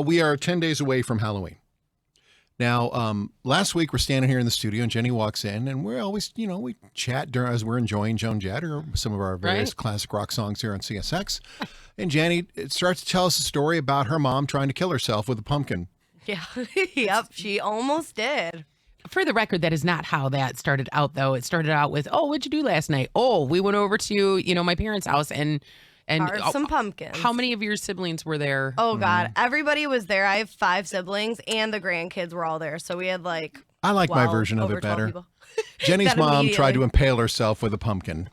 We are 10 days away from Halloween. Now, last week we're standing here in the studio and Jenny walks in and we're always, we chat as we're enjoying Joan Jett or some of our various classic rock songs here on CSX. And Jenny starts to tell us a story about her mom trying to kill herself with a pumpkin. Yeah, yep, she almost did. For the record, that is not how that started out, though. It started out with, what'd you do last night? Oh, we went over to, my parents' house and carved some pumpkins. How many of your siblings were there? Oh, God. Everybody was there. I have 5 siblings, and the grandkids were all there. So we had I like my version of it better. People. Jenny's mom tried to impale herself with a pumpkin.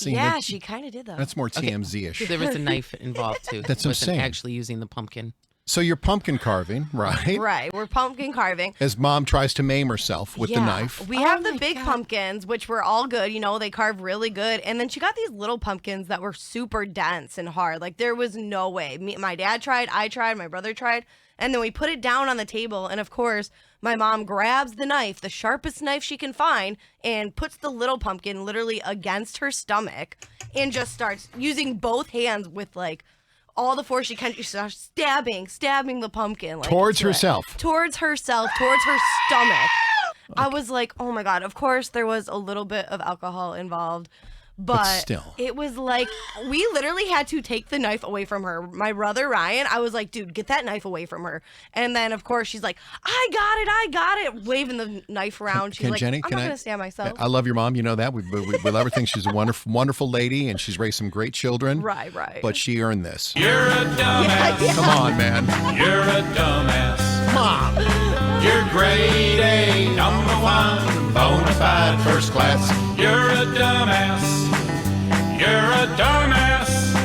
Yeah, she kind of did that. That's more TMZ-ish. There was a knife involved, too. That's what I'm saying. Actually using the pumpkin. So you're pumpkin carving, right? Right. We're pumpkin carving. As mom tries to maim herself with the knife. We have the big pumpkins, which were all good. They carve really good. And then she got these little pumpkins that were super dense and hard. There was no way. My dad tried, I tried, my brother tried. And then we put it down on the table. And of course, my mom grabs the knife, the sharpest knife she can find, and puts the little pumpkin literally against her stomach and just starts using both hands with all the force she can. She starts stabbing the pumpkin. Towards herself, towards her stomach. I was like, oh my God. Of course, there was a little bit of alcohol involved. But still. It was we literally had to take the knife away from her. My brother, Ryan, I was like, dude, get that knife away from her. And then, of course, she's like, I got it, waving the knife around. She's like, Jenny, I'm not going to stand myself. I love your mom. You know that. We love her. Think she's a wonderful, wonderful lady, and she's raised some great children. Right. But she earned this. You're a dumbass. Yeah. Come on, man. You're a dumbass. Mom. You're grade A, number 1, bona fide first class. You're a dumbass. You're a dumbass.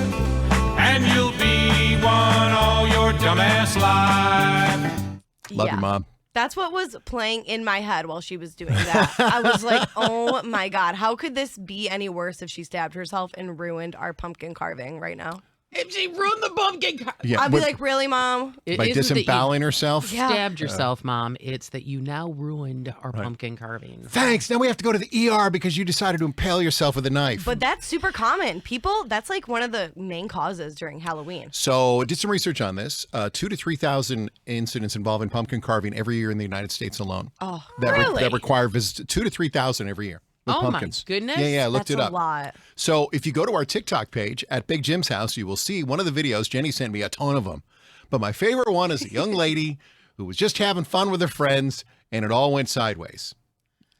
And you'll be one all your dumbass life. Love you, Mom. That's what was playing in my head while she was doing that. I was like, oh my God, how could this be any worse if she stabbed herself and ruined our pumpkin carving right now? If she ruined the pumpkin Yeah, I'd be like, really, Mom? By disemboweling herself? Yeah. Stabbed yourself, Mom. It's that you now ruined our pumpkin carving. Thanks. Now we have to go to the ER because you decided to impale yourself with a knife. But that's super common. That's one of the main causes during Halloween. So I did some research on this. 2,000 to 3,000 incidents involving pumpkin carving every year in the United States alone. Oh, that require visits. 2,000 to 3,000 every year. With pumpkins. My goodness. Yeah, I looked it up. That's a lot. So if you go to our TikTok page at Big Jim's house, you will see one of the videos. Jenny sent me a ton of them. But my favorite one is a young lady who was just having fun with her friends, and it all went sideways.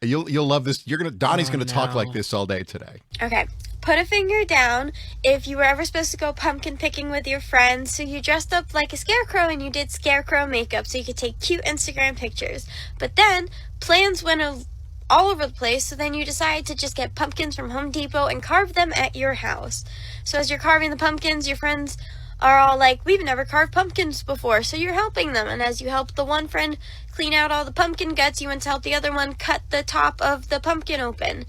You'll love this. Donnie's gonna talk like this all day today. Okay. Put a finger down if you were ever supposed to go pumpkin picking with your friends. So you dressed up like a scarecrow and you did scarecrow makeup so you could take cute Instagram pictures. But then plans went all over the place, so then you decide to just get pumpkins from Home Depot and carve them at your house. So as you're carving the pumpkins, your friends are all like, we've never carved pumpkins before, so you're helping them. And as you help the one friend clean out all the pumpkin guts, you went to help the other one cut the top of the pumpkin open.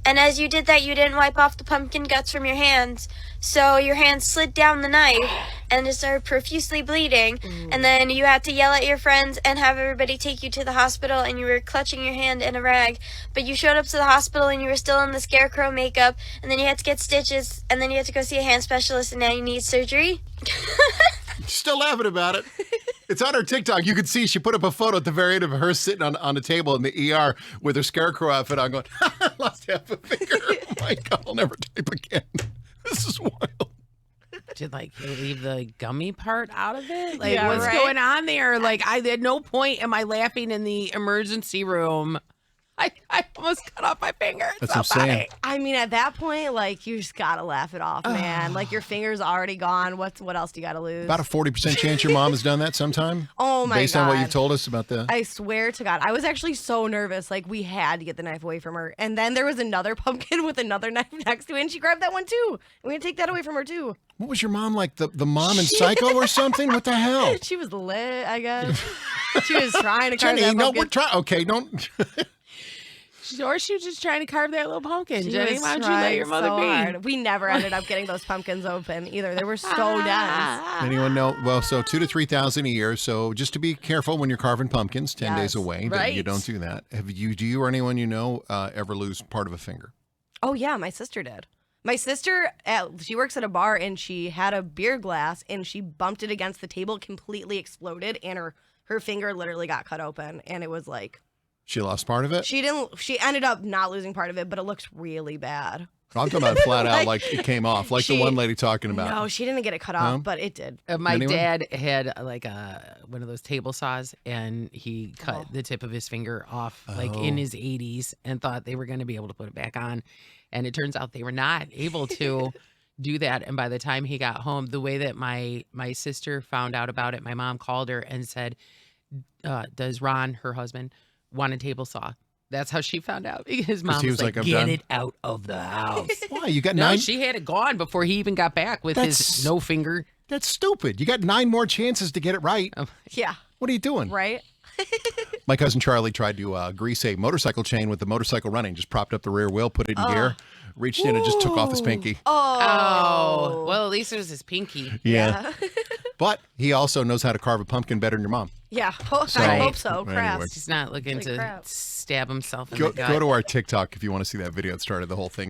And as you did that, you didn't wipe off the pumpkin guts from your hands, so your hands slid down the knife and it started profusely bleeding. And then you had to yell at your friends and have everybody take you to the hospital, and you were clutching your hand in a rag. But you showed up to the hospital and you were still in the scarecrow makeup, and then you had to get stitches, and then you had to go see a hand specialist, and now you need surgery. Still laughing about it. It's on her TikTok. You can see she put up a photo at the very end of her sitting on the table in the ER with her scarecrow outfit on, going, lost half a finger. Oh my God, I'll never type again. This is wild. Did you leave the gummy part out of it? Yeah, What's right? going on there? At no point am I laughing in the emergency room. I almost cut off my finger. That's what I'm saying. I mean, at that point, you just gotta laugh it off, man. Your finger's already gone. What else do you gotta lose? About a 40% chance your mom has done that sometime? Oh my God. Based on what you've told us about the... I swear to God, I was actually so nervous. We had to get the knife away from her. And then there was another pumpkin with another knife next to it, and she grabbed that one too. And we had to take that away from her too. What was your mom like? The mom in Psycho or something? What the hell? She was lit, I guess. She was trying to carve Jenny, that no, pumpkin. we're trying... Okay, don't... Or she was just trying to carve that little pumpkin. She Jenny, was why don't you let your mother so be? hard. We never ended up getting those pumpkins open either. They were so dense. Anyone know? Well, so 2,000 to 3,000 a year. So just to be careful when you're carving pumpkins 10 days away, that you don't do that. Do you or anyone you know ever lose part of a finger? Oh, yeah, my sister did. My sister, she works at a bar, and she had a beer glass, and she bumped it against the table, completely exploded, and her finger literally got cut open, and it was like... She lost part of it? She ended up not losing part of it, but it looks really bad. I'm talking about flat out like it came off, like the one lady talking about. No, she didn't get it cut off, but it did. My Anyone? dad had like one of those table saws, and he cut the tip of his finger off like in his 80s and thought they were going to be able to put it back on. And it turns out they were not able to do that. And by the time he got home, the way that my sister found out about it, my mom called her and said, does Ron, her husband, want a table saw? That's how she found out, because mom was like, I'm get done. it out of the house. Why? You got No, 9? she had it gone before he even got back with his no finger. That's stupid. You got 9 more chances to get it right. Yeah. What are you doing? Right? My cousin Charlie tried to grease a motorcycle chain with the motorcycle running. Just propped up the rear wheel, put it in gear, reached in and just took off his pinky. Oh, well, at least it was his pinky. Yeah. But he also knows how to carve a pumpkin better than your mom. Yeah. I hope so. Anyway. Crafts. He's not looking Holy to crap. stab himself in Go the gut. to our TikTok if you want to see that video that started the whole thing.